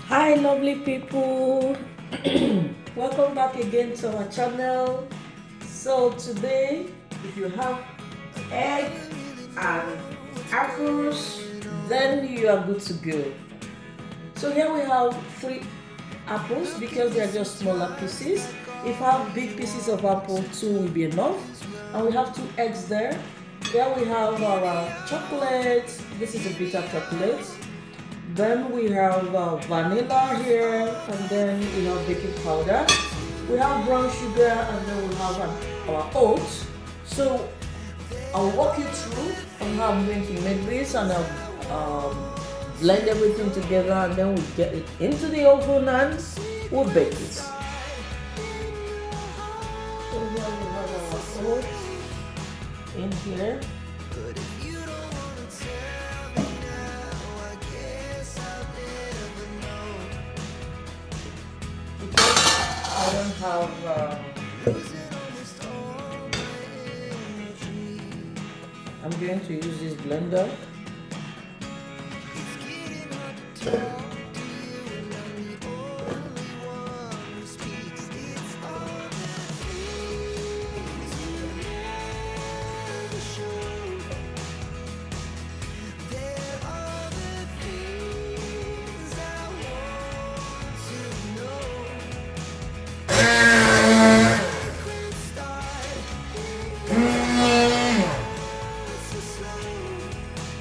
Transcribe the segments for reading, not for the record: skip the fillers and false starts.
Hi lovely people. Welcome back again to our channel. So today, if you have egg and apples, then you are good to go. So here we have 3 apples because they are just smaller pieces. If you have big pieces of apple, 2 will be enough. And we have 2 eggs there. Here we have our chocolate. This is a bitter chocolate. Then we have vanilla here, and then we have baking powder. We have brown sugar, and then we have our oats. So I'll walk you through on how I'm going to make this, and I'll blend everything together, and then we'll get it into the oven and we'll bake it. So here we have our oats in here. I don't have. I'm going to use this blender.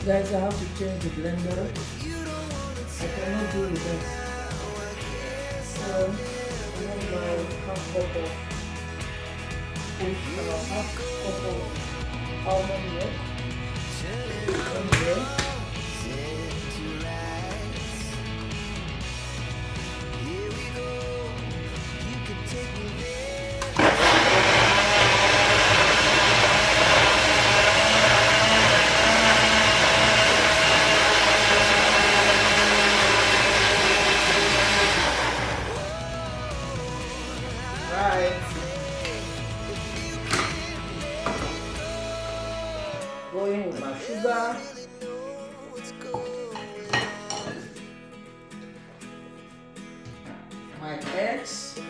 Guys, I have to change the blender. I cannot do with this. So I have my half cup of oat, half cup of almond milk. Okay. Going with my sugar, my eggs, give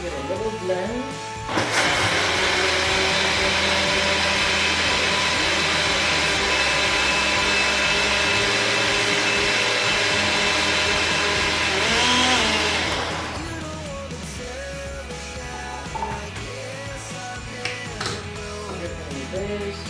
it a little blend. This.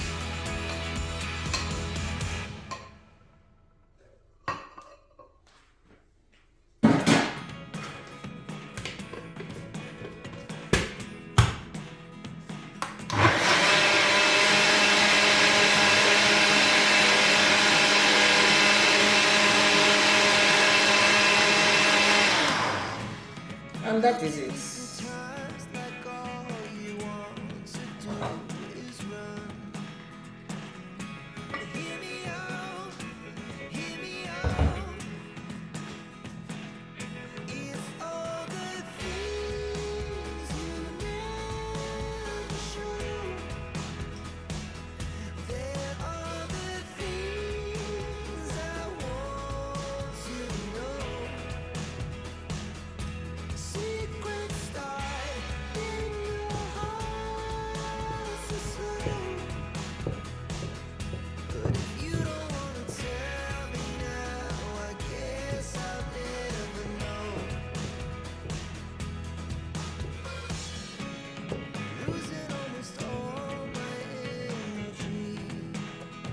And that is it.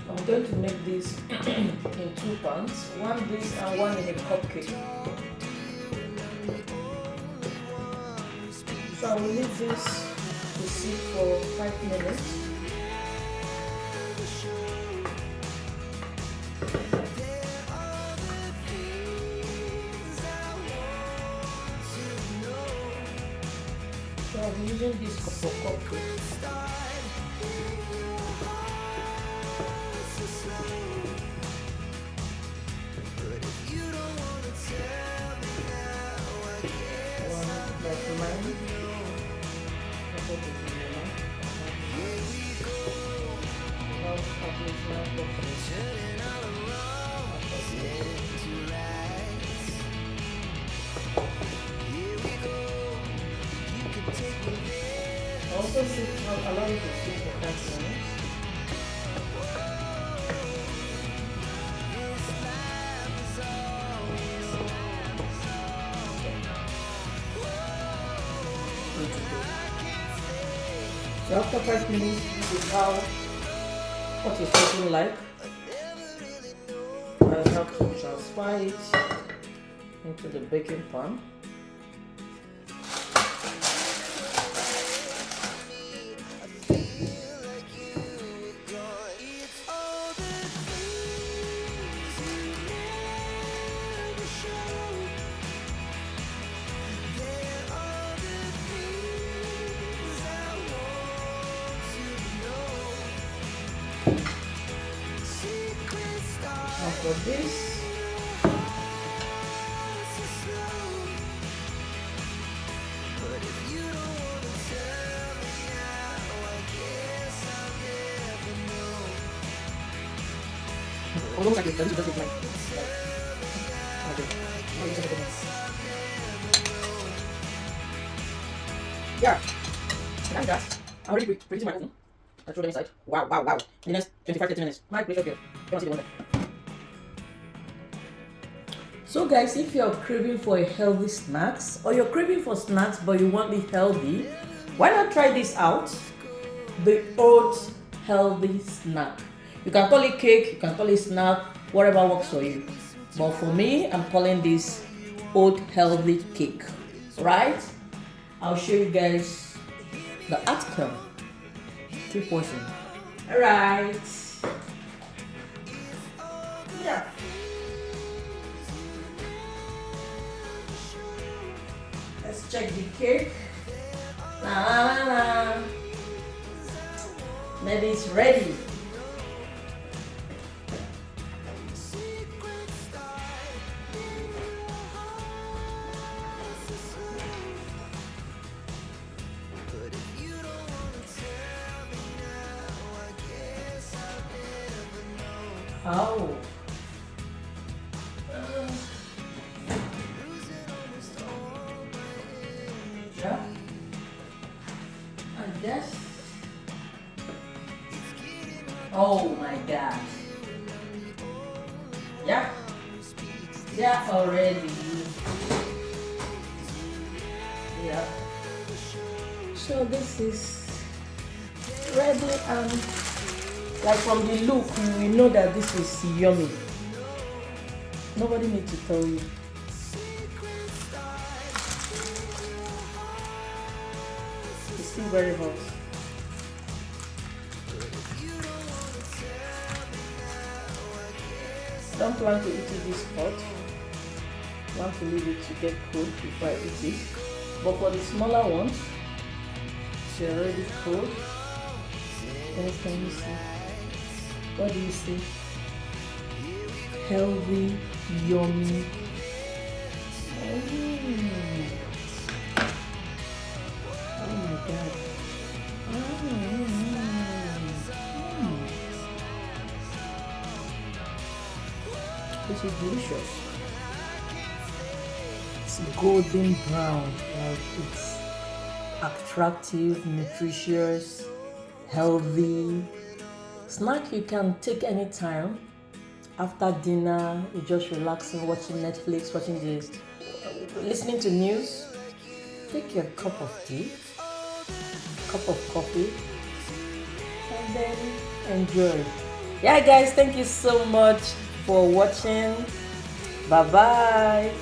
I'm going to make this in 2 pans, one this and one in a cupcake. So I will leave this to sit for 5 minutes. So I'm using this cup of cupcake. Also sit, I'll allow you to sit for 5 minutes. So after 5 minutes, this is how what it's looking like. I have to transfer it into the baking pan. And for this, almost like it's just like okay. Yeah, and that I already preheated my oven. I throw them inside. Wow, wow, wow. In the next 25-30 minutes. My place up here. You want to see the window. So guys, if you're craving for a healthy snacks or you're craving for snacks but you want it healthy, why not try this out? The oat healthy snack. You can call it cake, you can call it snack, whatever works for you. But for me, I'm calling this oat healthy cake. Right? I'll show you guys the outcome. Keep watching. Alright. Yeah. Let's check the cake. Maybe it's ready. Oh. Yeah. I guess. Oh my God. Yeah. Yeah, already. Yeah. So this is ready and like from the look, you will know that this is yummy. Nobody needs to tell you. It's still very hot. I don't plan to eat it this hot. I want to leave it to get cold before I eat it. But for the smaller ones, it's already cold. What can you see? What do you see? Healthy, yummy. Oh my God. This is delicious. It's golden brown, like it's attractive, nutritious, healthy. Snack you can take anytime. After dinner, you're just relaxing, watching Netflix, listening to news. Take your cup of tea, cup of coffee, and then enjoy. Yeah guys, thank you so much for watching. Bye bye.